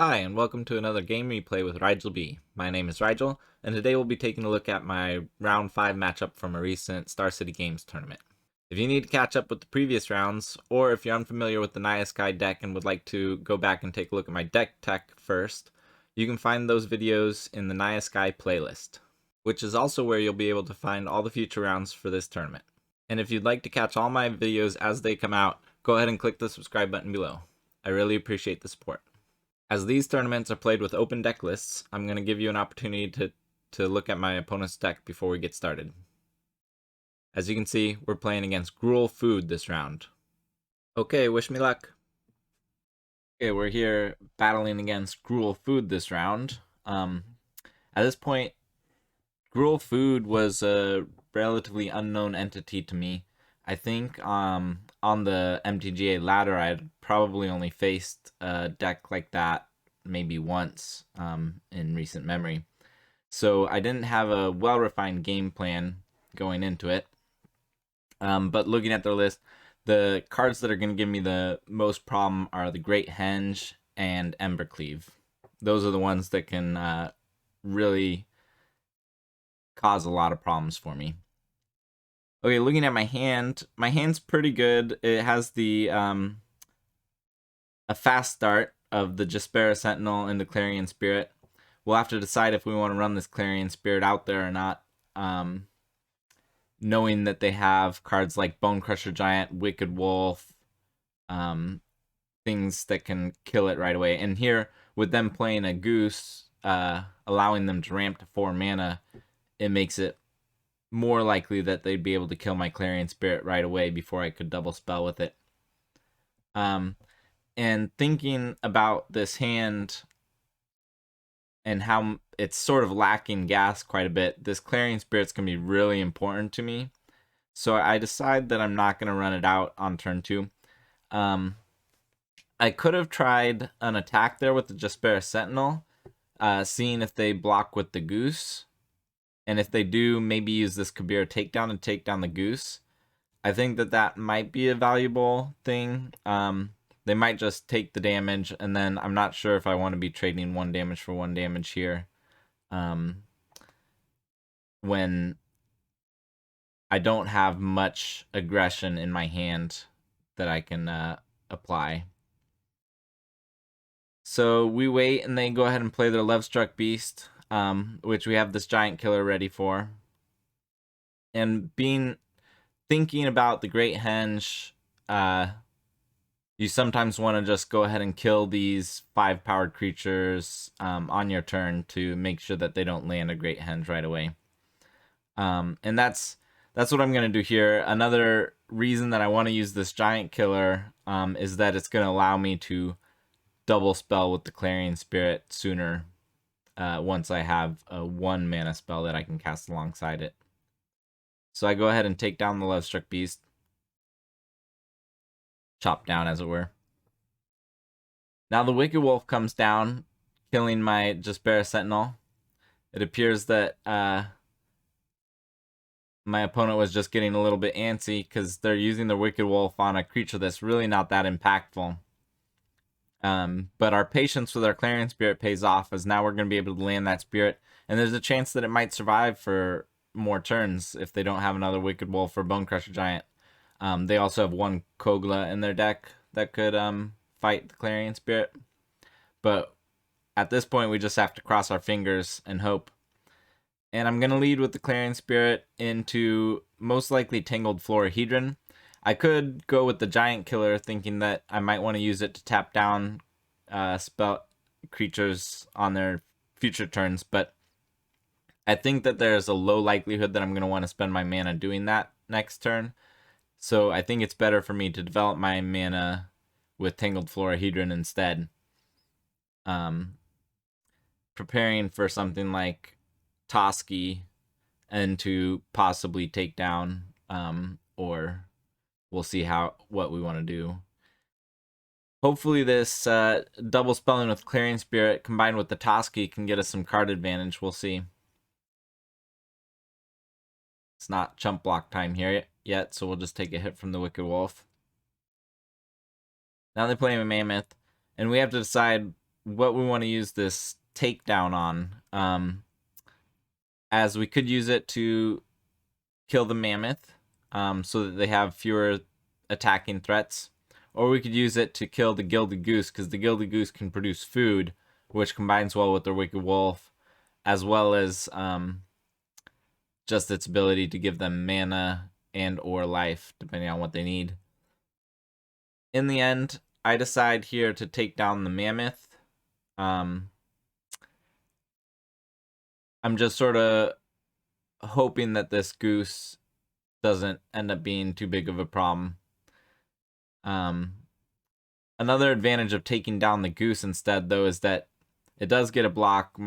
Hi, and welcome to another game replay with Rigel B. My name is Rigel, and today we'll be taking a look at my round 5 matchup from a recent Star City Games tournament. If you need to catch up with the previous rounds, or if you're unfamiliar with the Naya Sky deck and would like to go back and take a look at my deck tech first, you can find those videos in the Naya Sky playlist, which is also where you'll be able to find all the future rounds for this tournament. And if you'd like to catch all my videos as they come out, go ahead and click the subscribe button below. I really appreciate the support. As these tournaments are played with open deck lists, I'm going to give you an opportunity to look at my opponent's deck before we get started. As you can see, we're playing against Gruul Food this round. Okay, wish me luck. Okay, we're here battling against Gruul Food this round. At this point, Gruul Food was a relatively unknown entity to me. I think on the MTGA ladder, I had probably only faced a deck like that maybe once in recent memory. So I didn't have a well-refined game plan going into it. But looking at their list, the cards that are going to give me the most problem are the Great Henge and Embercleave. Those are the ones that can really cause a lot of problems for me. Okay, looking at my hand's pretty good. It has the a fast start of the Jaspera Sentinel and the Clarion Spirit. We'll have to decide if we want to run this Clarion Spirit out there or not. Knowing that they have cards like Bone Crusher Giant, Wicked Wolf, things that can kill it right away. And here, with them playing a Goose, allowing them to ramp to 4 mana, it makes it more likely that they'd be able to kill my Clarion Spirit right away before I could double spell with it. And thinking about this hand and how it's sort of lacking gas quite a bit, this Clarion Spirit's going to be really important to me. So I decide that I'm not going to run it out on turn 2. I could have tried an attack there with the Jaspera Sentinel, seeing if they block with the Goose. And if they do, maybe use this Kabir takedown and take down the Goose. I think that might be a valuable thing. They might just take the damage, and then I'm not sure if I want to be trading 1 damage for 1 damage here. When I don't have much aggression in my hand that I can apply. So we wait, and they go ahead and play their Lovestruck Beast, which we have this Giant Killer ready for. And thinking about the Great Henge, you sometimes want to just go ahead and kill these 5-powered creatures on your turn to make sure that they don't land a Great Henge right away. And that's what I'm going to do here. Another reason that I want to use this Giant Killer is that it's going to allow me to double spell with the Clarion Spirit sooner once I have a 1 mana spell that I can cast alongside it. So I go ahead and take down the Lovestruck Beast. Chop down, as it were. Now the Wicked Wolf comes down, killing my Jaspera Sentinel. It appears that my opponent was just getting a little bit antsy because they're using the Wicked Wolf on a creature that's really not that impactful. But our patience with our Clarion Spirit pays off, as now we're going to be able to land that spirit. And there's a chance that it might survive for more turns if they don't have another Wicked Wolf or Bone Crusher Giant. They also have 1 Kogla in their deck that could fight the Clarion Spirit. But at this point, we just have to cross our fingers and hope. And I'm going to lead with the Clarion Spirit into most likely Tangled Florahedron. I could go with the Giant Killer, thinking that I might want to use it to tap down spell creatures on their future turns, but I think that there's a low likelihood that I'm going to want to spend my mana doing that next turn. So I think it's better for me to develop my mana with Tangled Florahedron instead. Preparing for something like Toski and to possibly take down, or we'll see what we want to do. Hopefully this double spelling with Clarion Spirit combined with the Toski can get us some card advantage. We'll see. It's not chump block time here yet, so we'll just take a hit from the Wicked Wolf. Now they play a Mammoth, and we have to decide what we want to use this takedown on, as we could use it to kill the mammoth, so that they have fewer attacking threats, or we could use it to kill the gilded goose, because the gilded goose can produce food, which combines well with the wicked wolf, as well as just its ability to give them mana and or life, depending on what they need. In the end, I decide here to take down the mammoth. I'm just sort of hoping that this goose doesn't end up being too big of a problem. Another advantage of taking down the goose instead, though, is that it does get to block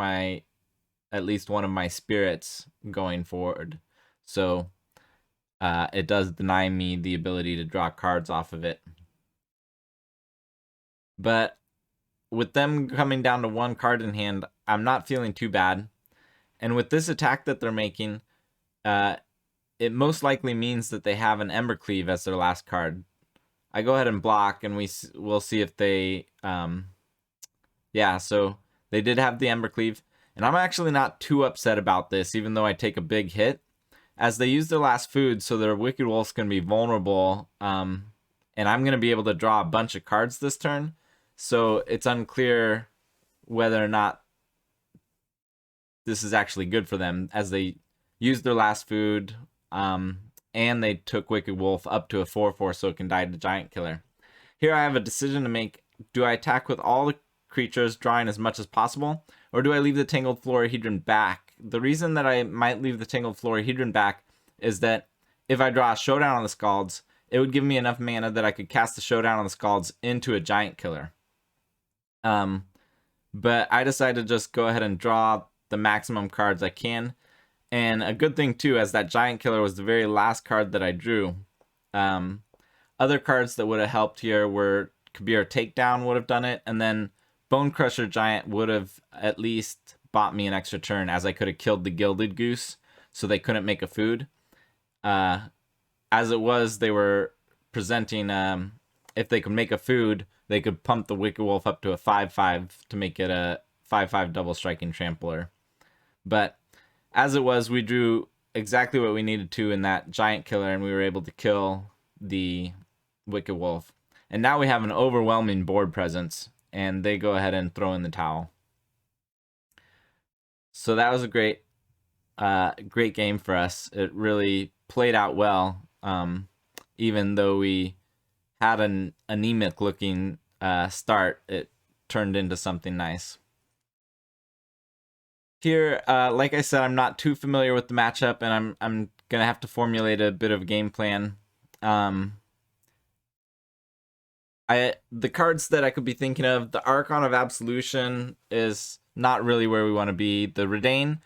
at least one of my spirits going forward. So it does deny me the ability to draw cards off of it. But with them coming down to one card in hand, I'm not feeling too bad. And with this attack that they're making, it most likely means that they have an Embercleave as their last card. I go ahead and block, and we'll see if they... yeah, so they did have the Embercleave. And I'm actually not too upset about this, even though I take a big hit, as they use their last food, so their Wicked Wolf's going to be vulnerable, and I'm going to be able to draw a bunch of cards this turn. So it's unclear whether or not this is actually good for them, as they used their last food, and they took Wicked Wolf up to a 4/4 so it can die to Giant Killer. Here I have a decision to make. Do I attack with all the creatures, drawing as much as possible, or do I leave the Tangled Florahedron back? The reason that I might leave the Tangled Florahedron back is that if I draw a Showdown on the Scalds, it would give me enough mana that I could cast the Showdown on the Scalds into a Giant Killer. But I decided to just go ahead and draw the maximum cards I can. And a good thing too, as that Giant Killer was the very last card that I drew. Other cards that would have helped here were Kabir Takedown would have done it, and then Bone Crusher Giant would have at least bought me an extra turn, as I could have killed the Gilded Goose, so they couldn't make a food. As it was, they were presenting, if they could make a food, they could pump the Wicked Wolf up to a 5/5 to make it a 5/5 double striking trampler. But as it was, we drew exactly what we needed to in that Giant Killer, and we were able to kill the Wicked Wolf. And now we have an overwhelming board presence, and they go ahead and throw in the towel. So that was a great game for us. It really played out well, even though we had an anemic looking start. It turned into something nice. Here, like I said, I'm not too familiar with the matchup, and I'm gonna have to formulate a bit of a game plan. The cards that I could be thinking of, the Archon of Absolution is not really where we want to be. The Redain,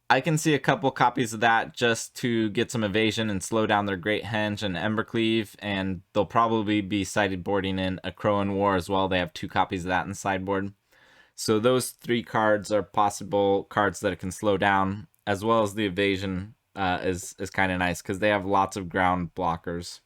I can see a couple copies of that just to get some evasion and slow down their Great Henge and Embercleave, and they'll probably be sideboarding in a Crow and War as well. They have 2 copies of that in the sideboard. So those 3 cards are possible cards that it can slow down, as well as the evasion is kind of nice, because they have lots of ground blockers.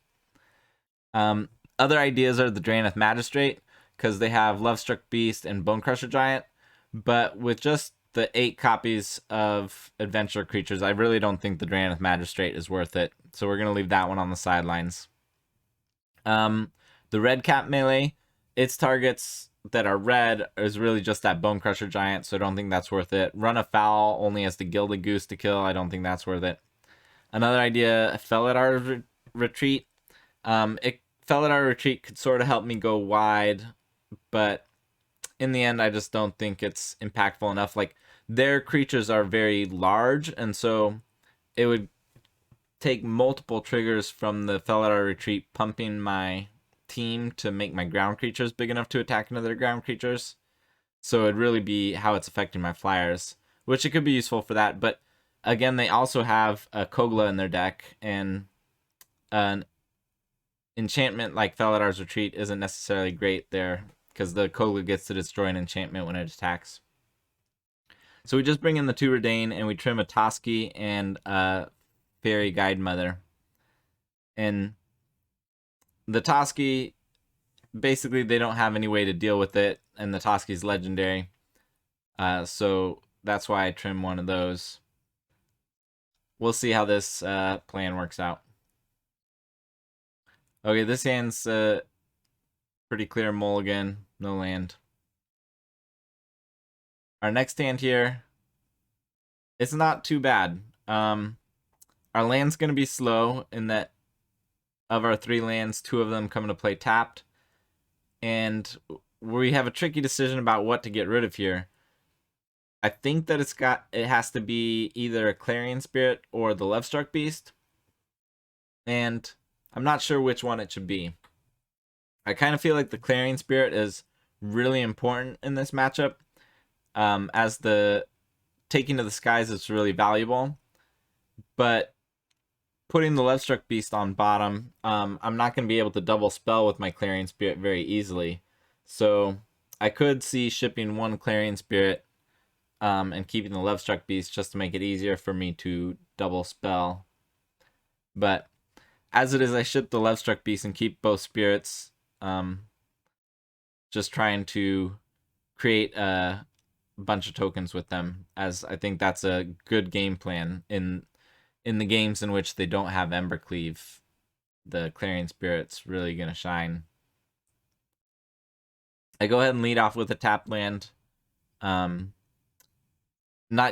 Other ideas are the Draenith Magistrate, because they have Lovestruck Beast and Bone Crusher Giant, but with just the 8 copies of adventure creatures, I really don't think the Draenith Magistrate is worth it, so we're going to leave that one on the sidelines. The Red Cap melee, its targets that are red is really just that Bone Crusher Giant, so I don't think that's worth it. Run Afoul only has the Gilded Goose to kill. I don't think that's worth it. Another idea, Felidar Retreat. Felidar Retreat could sort of help me go wide, but in the end, I just don't think it's impactful enough. Like, their creatures are very large, and so it would take multiple triggers from the Felidar Retreat pumping my team to make my ground creatures big enough to attack another ground creatures. So it'd really be how it's affecting my flyers, which it could be useful for that. But again, they also have a Kogla in their deck, and an enchantment like Felidar's Retreat isn't necessarily great there, because the Kogla gets to destroy an enchantment when it attacks. So we just bring in the 2 Redain, and we trim a Toski and a Fairy Guide Mother. And the Toski, basically they don't have any way to deal with it. and the Toski's legendary. So that's why I trim one of those. We'll see how this plan works out. Okay, this hand's pretty clear mulligan, no land. Our next hand here, it's not too bad. Our land's going to be slow in that of our 3 lands, 2 of them come into play tapped. And we have a tricky decision about what to get rid of here. I think that it has to be either a Clarion Spirit or the Lovestruck Beast. And I'm not sure which one it should be. I kind of feel like the Clarion Spirit is really important in this matchup, as the Taking to the Skies is really valuable. But putting the Lovestruck Beast on bottom, I'm not going to be able to double spell with my Clarion Spirit very easily. So I could see shipping 1 Clarion Spirit and keeping the Lovestruck Beast just to make it easier for me to double spell. But as it is, I ship the Lovestruck Beast and keep both spirits. Just trying to create a bunch of tokens with them, as I think that's a good game plan in the games in which they don't have Embercleave. The Clarion Spirit's really gonna shine. I go ahead and lead off with a tap land. Not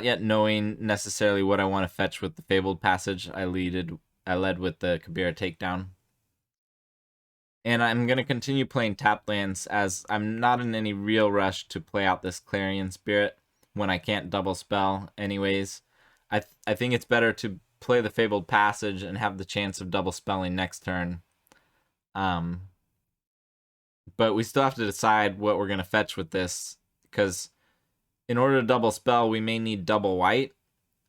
yet knowing necessarily what I want to fetch with the Fabled Passage, I led with the Kabira Takedown. And I'm going to continue playing tap lands, as I'm not in any real rush to play out this Clarion Spirit when I can't double spell anyways. I think it's better to play the Fabled Passage and have the chance of double spelling next turn. But we still have to decide what we're going to fetch with this, because in order to double spell, we may need double white,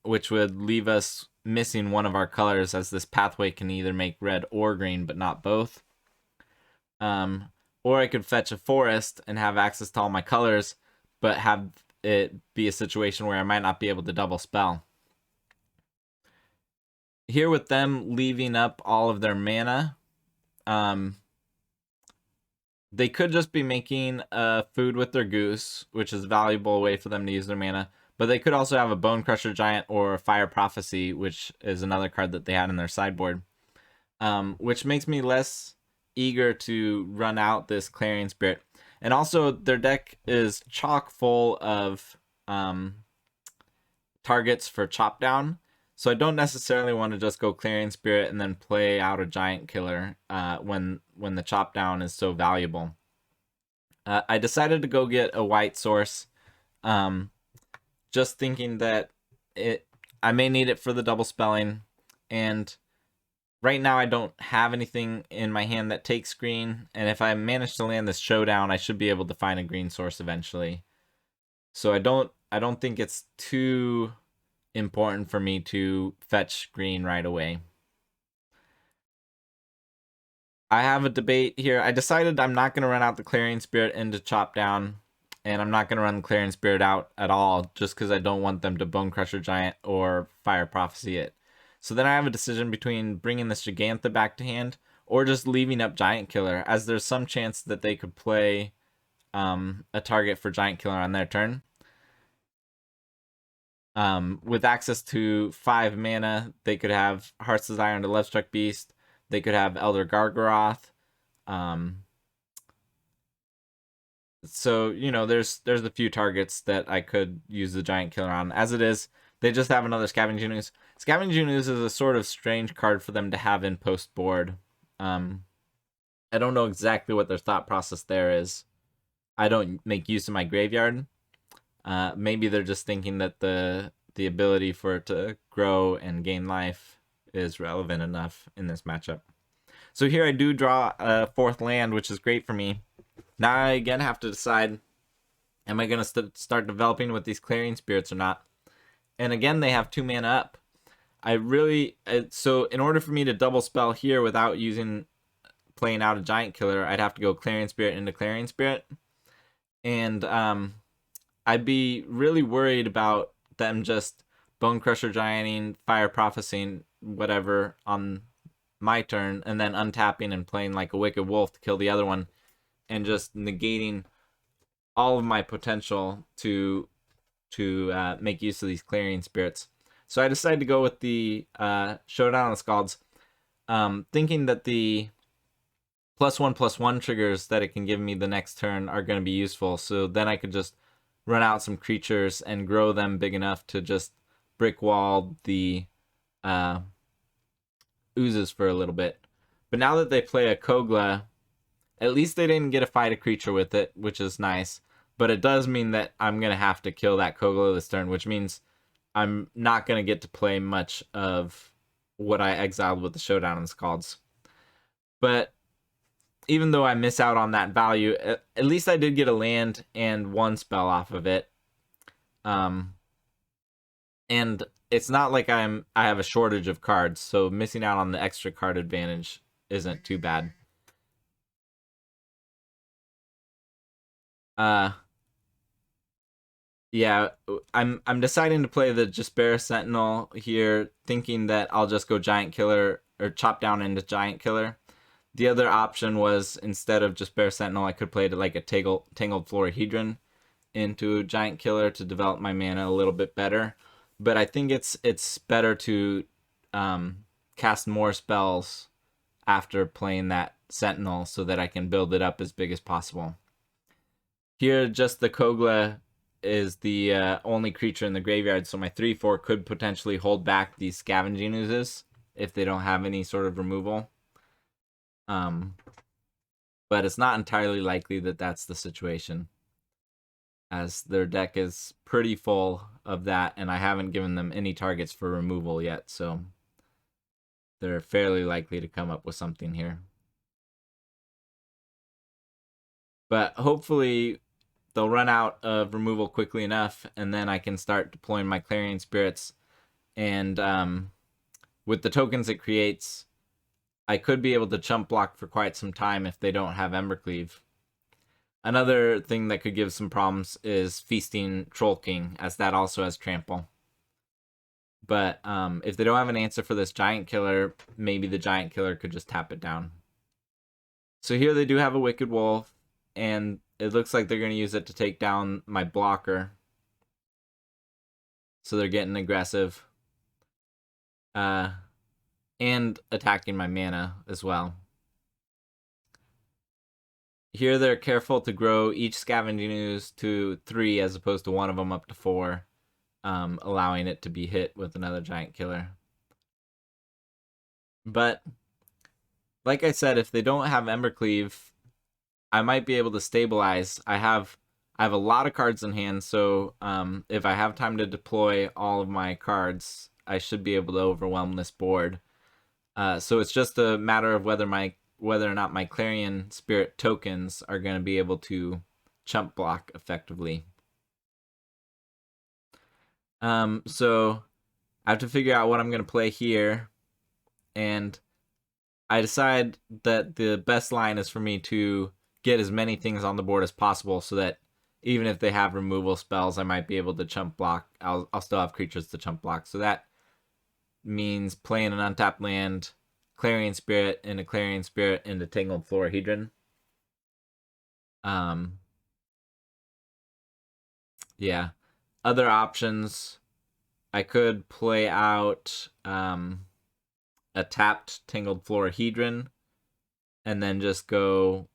which would leave us missing one of our colors, as this pathway can either make red or green, but not both. Or I could fetch a forest and have access to all my colors, but have it be a situation where I might not be able to double spell. Here with them leaving up all of their mana, they could just be making food with their goose, which is a valuable way for them to use their mana. But they could also have a Bone Crusher Giant or a Fire Prophecy, which is another card that they had in their sideboard. Which makes me less eager to run out this Clarion Spirit. And also, their deck is chock full of targets for chop down. So I don't necessarily want to just go Clarion Spirit and then play out a Giant Killer when the chop down is so valuable. I decided to go get a white source, just thinking that I may need it for the double spelling, and right now I don't have anything in my hand that takes green, and if I manage to land this showdown, I should be able to find a green source eventually. So I don't think it's too important for me to fetch green right away. I have a debate here. I decided I'm not going to run out the Clarion Spirit into chop down, and I'm not going to run the Clarion Spirit out at all, just because I don't want them to Bone Crusher Giant or Fire Prophecy it. So then I have a decision between bringing this Gigantha back to hand or just leaving up Giant Killer, as there's some chance that they could play a target for Giant Killer on their turn. With access to 5 mana, they could have Heart's Desire into Lovestruck Beast. They could have Elder Gargaroth. So, you know, there's a few targets that I could use the Giant Killer on. As it is, they just have another Scavenging Ooze. Scavenging Ooze is a sort of strange card for them to have in post board. I don't know exactly what their thought process there is. I don't make use of my graveyard. Maybe they're just thinking that the ability for it to grow and gain life is relevant enough in this matchup. So here I do draw a 4th land, which is great for me. Now I again have to decide, am I going to start developing with these Clarion Spirits or not? And again, they have 2 mana up. So in order for me to double spell here without playing out a Giant Killer, I'd have to go Clarion Spirit into Clarion Spirit. And I'd be really worried about them just Bone Crusher Gianting, Fire Prophesying, whatever, on my turn, and then untapping and playing like a Wicked Wolf to kill the other one, and just negating all of my potential to make use of these Clarion Spirits. So I decided to go with the Showdown on the Scalds, thinking that the +1/+1 triggers that it can give me the next turn are going to be useful. So then I could just run out some creatures and grow them big enough to just brick wall the oozes for a little bit. But now that they play a Kogla, at least they didn't get to fight a creature with it, which is nice. But it does mean that I'm going to have to kill that Kogla this turn, which means I'm not going to get to play much of what I exiled with the Showdown on the Scalds. But even though I miss out on that value, at least I did get a land and one spell off of it. And it's not like I have a shortage of cards, so missing out on the extra card advantage isn't too bad. Yeah, I'm deciding to play the Jasper Sentinel here, thinking that I'll just go Giant Killer or chop down into Giant Killer. The other option was, instead of Jasper Sentinel, I could play it like a Tangled Florahedron into Giant Killer to develop my mana a little bit better. But I think it's better to cast more spells after playing that Sentinel so that I can build it up as big as possible. Here, just the Kogla is the only creature in the graveyard, so my 3/4 could potentially hold back these Scavenging Oozes if they don't have any sort of removal. But it's not entirely likely that that's the situation, as their deck is pretty full of that, and I haven't given them any targets for removal yet, so they're fairly likely to come up with something here. But hopefully they'll run out of removal quickly enough, and then I can start deploying my Clarion Spirits. And with the tokens it creates, I could be able to chump block for quite some time if they don't have Embercleave. Another thing that could give some problems is feasting Troll King, as that also has trample. But if they don't have an answer for this Giant Killer, maybe the Giant Killer could just tap it down. So here they do have a Wicked Wolf, and it looks like they're going to use it to take down my blocker. So they're getting aggressive. And attacking my mana as well. Here they're careful to grow each Scavenging Ooze to 3 as opposed to one of them up to 4, allowing it to be hit with another Giant Killer. But like I said, if they don't have Embercleave, I might be able to stabilize. I have a lot of cards in hand, so if I have time to deploy all of my cards, I should be able to overwhelm this board. So it's just a matter of whether or not my Clarion Spirit tokens are going to be able to chump block effectively. So I have to figure out what I'm going to play here, and I decide that the best line is for me to get as many things on the board as possible, so that even if they have removal spells, I might be able to chump block. I'll still have creatures to chump block. So that means playing an untapped land, Clarion Spirit into Clarion Spirit into Tangled Florahedron. Yeah. Other options, I could play out a tapped Tangled Florahedron and then just go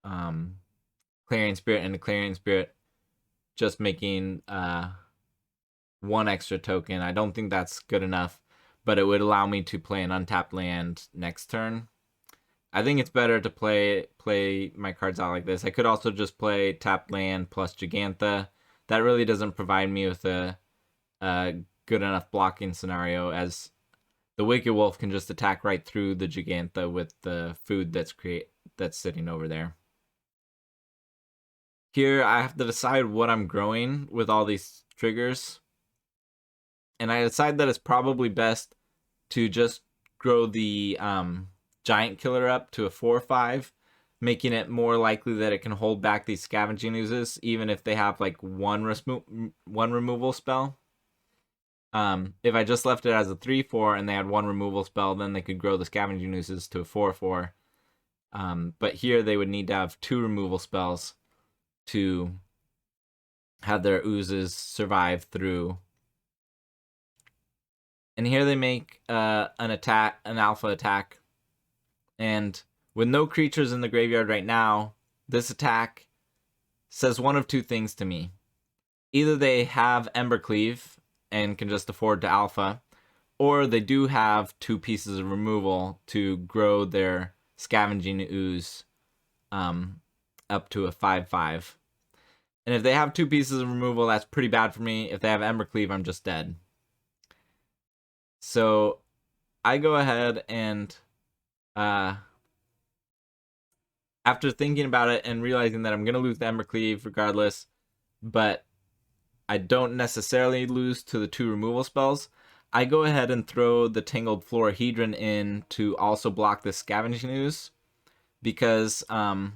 Clarion Spirit into Clarion Spirit, just making one extra token. I don't think that's good enough, but it would allow me to play an untapped land next turn. I think it's better to play my cards out like this. I could also just play tapped land plus Gigantha. That really doesn't provide me with a good enough blocking scenario, as the Wicked Wolf can just attack right through the Gigantha with the food that's sitting over there. Here I have to decide what I'm growing with all these triggers, and I decide that it's probably best to just grow the Giant Killer up to a 4/5, making it more likely that it can hold back these Scavenging Oozes, even if they have like one removal spell. If I just left it as a 3/4 and they had one removal spell, then they could grow the Scavenging Oozes to a 4/4. But here they would need to have 2 removal spells. to have their oozes survive through. And here they make an alpha attack. And with no creatures in the graveyard right now, this attack says one of two things to me. Either they have Embercleave and can just afford to alpha, or they do have 2 pieces of removal to grow their Scavenging Ooze up to a 5/5. And if they have 2 pieces of removal, that's pretty bad for me. If they have Embercleave, I'm just dead. So I go ahead and after thinking about it and realizing that I'm going to lose the Embercleave regardless, but I don't necessarily lose to the 2 removal spells, I go ahead and throw the Tangled Florahedron in to also block this Scavenging Ooze, because now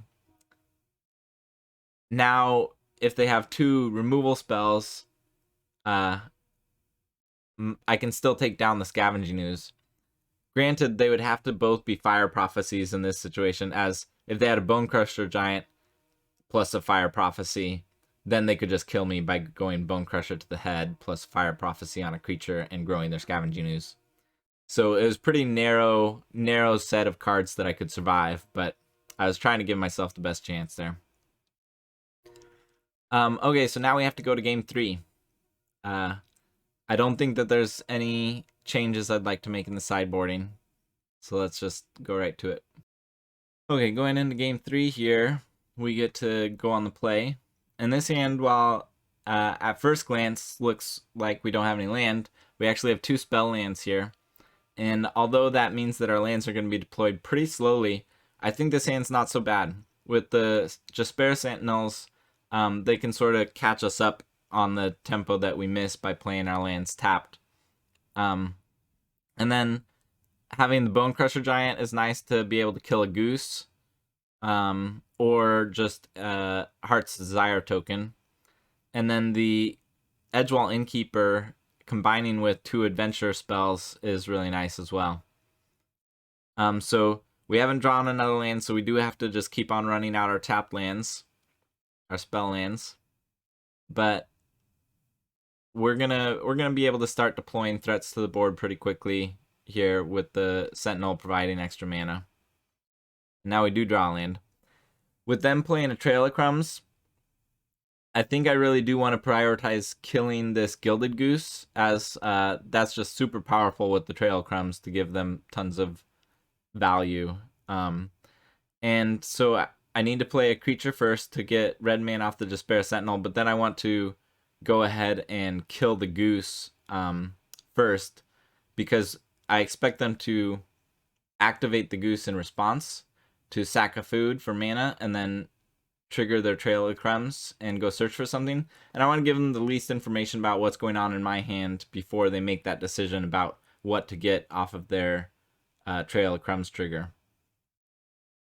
if they have 2 removal spells, I can still take down the Scavenging Ooze. Granted, they would have to both be Fire Prophecies in this situation, as if they had a Bone Crusher Giant plus a Fire Prophecy, then they could just kill me by going Bone Crusher to the head plus Fire Prophecy on a creature and growing their Scavenging Ooze. So it was pretty narrow set of cards that I could survive, but I was trying to give myself the best chance there. Okay, so now we have to go to game 3. I don't think that there's any changes I'd like to make in the sideboarding, so let's just go right to it. Okay, going into game 3 here, we get to go on the play. And this hand, while at first glance looks like we don't have any land, we actually have 2 spell lands here. And although that means that our lands are going to be deployed pretty slowly, I think this hand's not so bad. With the Jaspera Sentinels, they can sort of catch us up on the tempo that we miss by playing our lands tapped. And then having the Bone Crusher Giant is nice to be able to kill a goose, or just Heart's Desire token. And then the Edgewall Innkeeper combining with 2 adventure spells is really nice as well. So we haven't drawn another land, so we do have to just keep on running out our tapped lands, our spell lands. But we're gonna be able to start deploying threats to the board pretty quickly here with the Sentinel providing extra mana. Now we do draw a land. With them playing a Trail of Crumbs, I think I really do want to prioritize killing this Gilded Goose, as that's just super powerful with the Trail of Crumbs to give them tons of value. And so I need to play a creature first to get red mana off the Jaspera Sentinel, but then I want to go ahead and kill the goose first, because I expect them to activate the goose in response to sack a food for mana and then trigger their Trail of Crumbs and go search for something. And I want to give them the least information about what's going on in my hand before they make that decision about what to get off of their Trail of Crumbs trigger.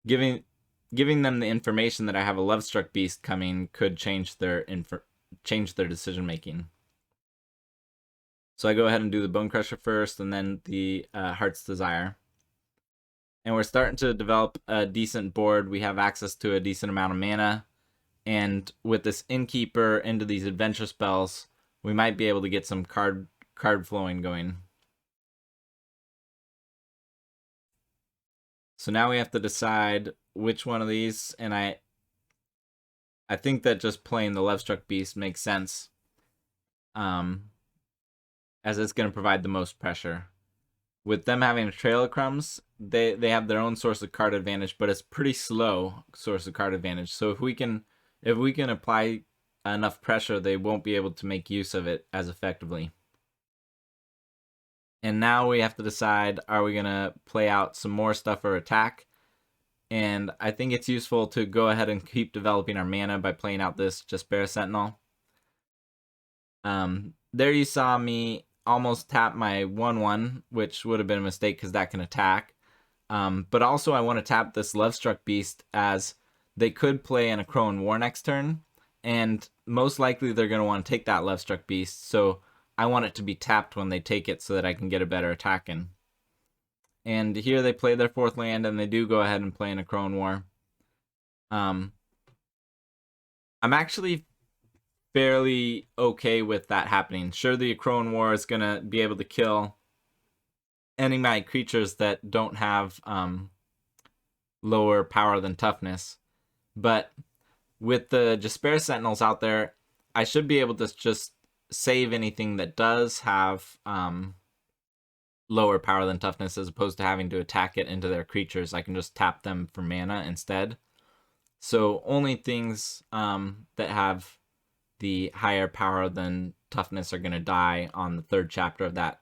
Giving them the information that I have a Lovestruck Beast coming could change their decision making. So I go ahead and do the Bone Crusher first, and then the Heart's Desire. And we're starting to develop a decent board. We have access to a decent amount of mana, and with this Innkeeper into these adventure spells, we might be able to get some card flowing going. So now we have to decide which one of these, and I think that just playing the Lovestruck Beast makes sense, as it's going to provide the most pressure. With them having a Trail of Crumbs, they have their own source of card advantage, but it's pretty slow source of card advantage. So if we can apply enough pressure, they won't be able to make use of it as effectively. And now we have to decide, are we going to play out some more stuff or attack? And I think it's useful to go ahead and keep developing our mana by playing out this Jaspera Sentinel. There you saw me almost tap my 1/1, which would have been a mistake because that can attack. But also I want to tap this Lovestruck Beast, as they could play in a Crone War next turn, and most likely they're going to want to take that Lovestruck Beast, so I want it to be tapped when they take it so that I can get a better attack in. And here they play their 4th land, and they do go ahead and play in a Crone War. I'm I'm actually fairly okay with that happening. Sure, the Crone War is going to be able to kill any of my creatures that don't have lower power than toughness, but with the Despair Sentinels out there, I should be able to just save anything that does have lower power than toughness, as opposed to having to attack it into their creatures. I can just tap them for mana instead. So only things that have the higher power than toughness are going to die on the third chapter of that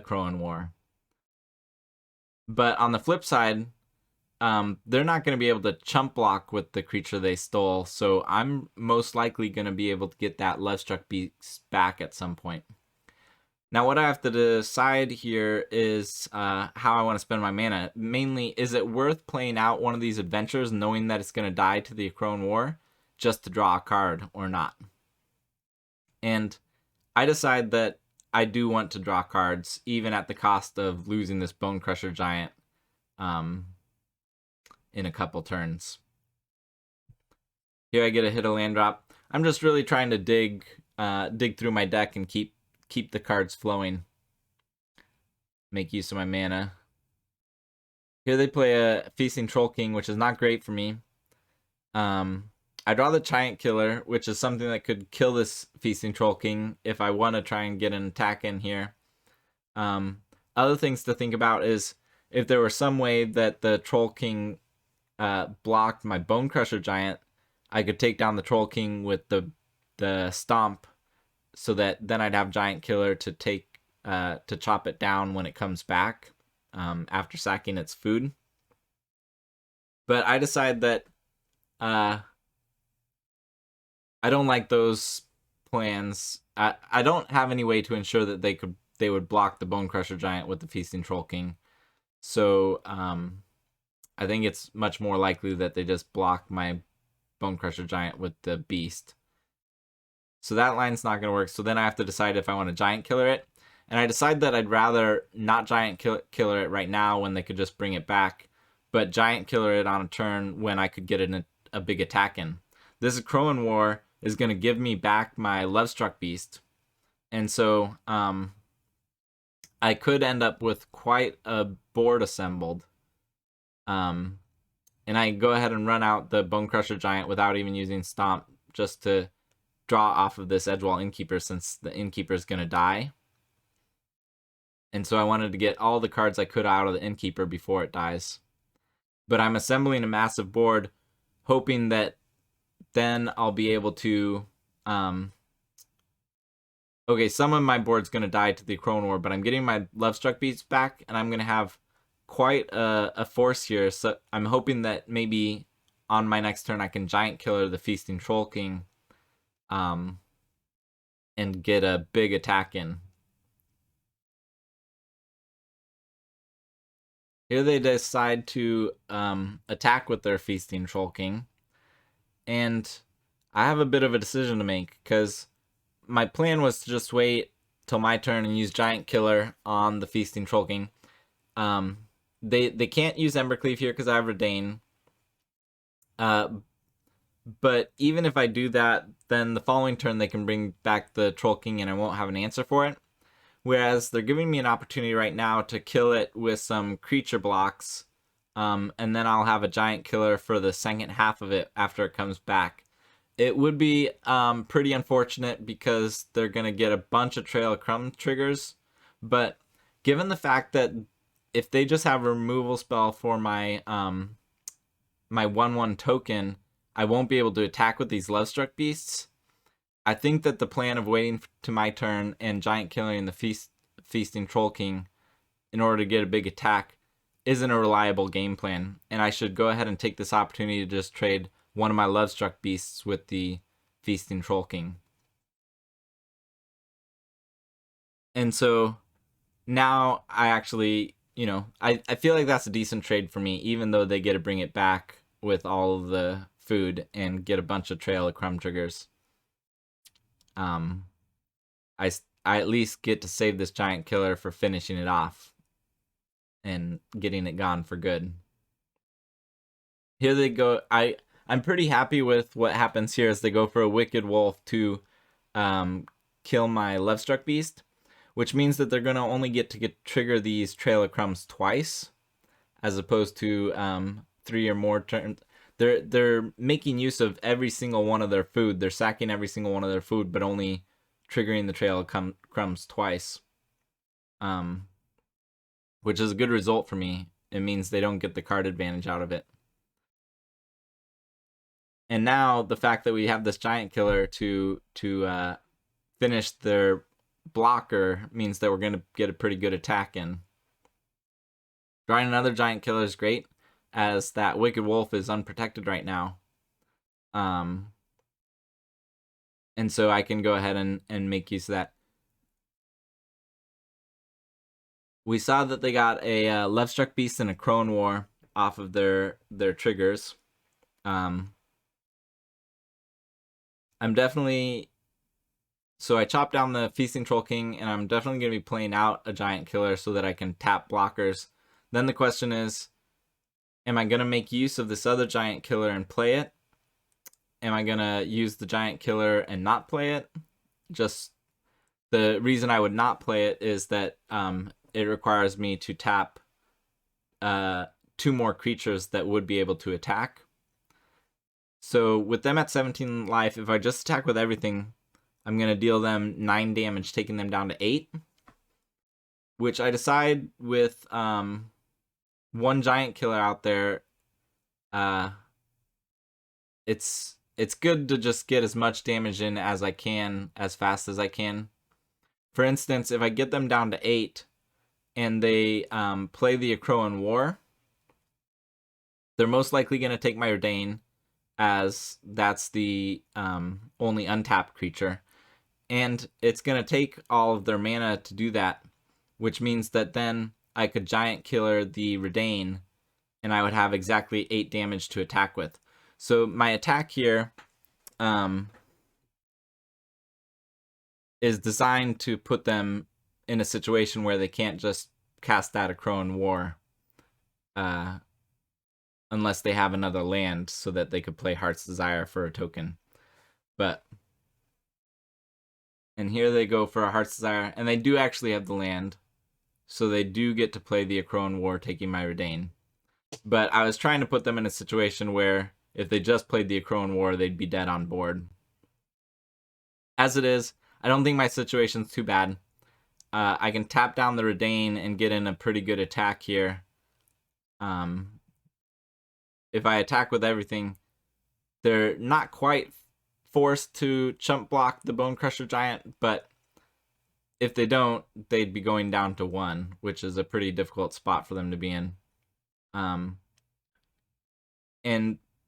Crone War. But on the flip side, they're not going to be able to chump block with the creature they stole, so I'm most likely going to be able to get that Lovestruck Beast back at some point. Now, what I have to decide here is how I want to spend my mana. Mainly, is it worth playing out one of these adventures knowing that it's going to die to the Crone War just to draw a card or not? And I decide that I do want to draw cards, even at the cost of losing this Bone Crusher Giant in a couple turns. Here I get a hit a land drop. I'm just really trying to dig through my deck and keep the cards flowing. Make use of my mana. Here they play a Feasting Troll King, which is not great for me. I draw the Giant Killer, which is something that could kill this Feasting Troll King if I want to try and get an attack in here. Other things to think about is if there were some way that the Troll King blocked my Bone Crusher Giant, I could take down the Troll King with the Stomp, so that then I'd have Giant Killer to take to chop it down when it comes back after sacking its food. But I decide that I don't like those plans. I don't have any way to ensure that they would block the Bone Crusher Giant with the Feasting Troll King. So I think it's much more likely that they just block my Bone Crusher Giant with the Beast. So that line's not going to work. So then I have to decide if I want to Giant Killer it. And I decide that I'd rather not Giant Killer it right now when they could just bring it back, but Giant Killer it on a turn when I could get a big attack in. This Crone War is going to give me back my Lovestruck Beast. And so I could end up with quite a board assembled. And I go ahead and run out the Bone Crusher Giant without even using Stomp, just to draw off of this Edgewall Innkeeper, since the Innkeeper is going to die. And so I wanted to get all the cards I could out of the Innkeeper before it dies. But I'm assembling a massive board, hoping that then I'll be able to... okay, some of my board's going to die to the Crone War, but I'm getting my Lovestruck Beast back, and I'm going to have quite a force here. So I'm hoping that maybe on my next turn I can Giant Killer the Feasting Troll King and get a big attack in. Here they decide to attack with their Feasting Troll King. And I have a bit of a decision to make, because my plan was to just wait till my turn and use Giant Killer on the Feasting Troll King. They can't use Embercleave here because I have Redain. But even if I do that, then the following turn they can bring back the Troll King and I won't have an answer for it. Whereas they're giving me an opportunity right now to kill it with some creature blocks. And then I'll have a Giant Killer for the second half of it after it comes back. It would be pretty unfortunate because they're going to get a bunch of Trail of Crumbs triggers. But given the fact that if they just have a removal spell for my my 1/1 token, I won't be able to attack with these Lovestruck Beasts. I think that the plan of waiting to my turn and Giant Killing the Feasting Troll King in order to get a big attack isn't a reliable game plan, and I should go ahead and take this opportunity to just trade one of my Lovestruck Beasts with the Feasting Troll King. And so now I actually, I feel like that's a decent trade for me, even though they get to bring it back with all of the food and get a bunch of Trail of Crumb triggers. I at least get to save this Giant Killer for finishing it off and getting it gone for good. Here they go. I I'm pretty happy with what happens here as they go for a Wicked Wolf to kill my Lovestruck Beast, which means that they're going to only get to trigger these Trail of Crumbs twice, as opposed to 3 or more turns. They're making use of every single one of their food. They're sacking every single one of their food, but only triggering the Trail of Crumbs twice, which is a good result for me. It means they don't get the card advantage out of it. And now the fact that we have this giant killer to finish their blocker means that we're going to get a pretty good attack in. Drawing another giant killer is great, as that Wicked Wolf is unprotected right now. And so I can go ahead and make use of that. We saw that they got a Lovestruck Beast and a Crone War off of their triggers. I'm definitely... So I chopped down the Feasting Troll King, and I'm definitely going to be playing out a giant killer so that I can tap blockers. Then the question is, am I going to make use of this other giant killer and play it? Am I going to use the giant killer and not play it? Just the reason I would not play it is that it requires me to tap 2 more creatures that would be able to attack. So with them at 17 life, if I just attack with everything, I'm going to deal them 9 damage, taking them down to 8. Which I decide with 1 giant killer out there, it's good to just get as much damage in as I can, as fast as I can. For instance, if I get them down to 8, and they play the Akroan War, they're most likely going to take my Redain, as that's the only untapped creature. And it's going to take all of their mana to do that, which means that then I could giant killer the Redain, and I would have exactly 8 damage to attack with. So my attack here is designed to put them in a situation where they can't just cast that Akroan War unless they have another land, so that they could play Heart's Desire for a token. And here they go for a Heart's Desire, and they do actually have the land, so they do get to play the Akroan War, taking my Redain. But I was trying to put them in a situation where if they just played the Akroan War, they'd be dead on board. As it is, I don't think my situation's too bad. I can tap down the Redain and get in a pretty good attack here. If I attack with everything, they're not quite forced to chump block the Bone Crusher Giant, but if they don't, they'd be going down to 1, which is a pretty difficult spot for them to be in. And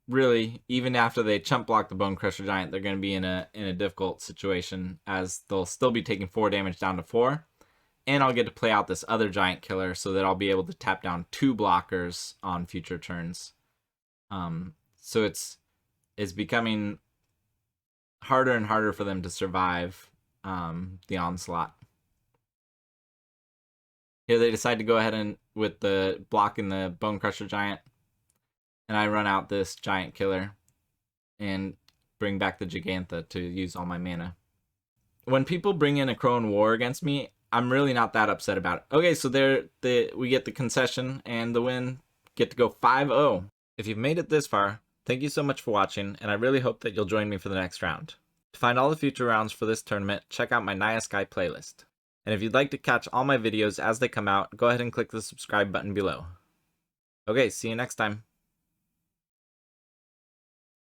really, even after they chump block the Bone Crusher Giant, they're going to be in a difficult situation, as they'll still be taking 4 damage down to 4. And I'll get to play out this other giant killer so that I'll be able to tap down 2 blockers on future turns. So it's becoming harder and harder for them to survive the onslaught. Here they decide to go ahead and with the blocking the Bone Crusher Giant, and I run out this giant killer and bring back the Gigantha to use all my mana. When people bring in a Akroan War against me, I'm really not that upset about it. Okay, so we get the concession and the win, get to go 5-0. If you've made it this far, thank you so much for watching, and I really hope that you'll join me for the next round. To find all the future rounds for this tournament, check out my Naya Sky playlist. And if you'd like to catch all my videos as they come out, go ahead and click the subscribe button below. Okay, see you next time.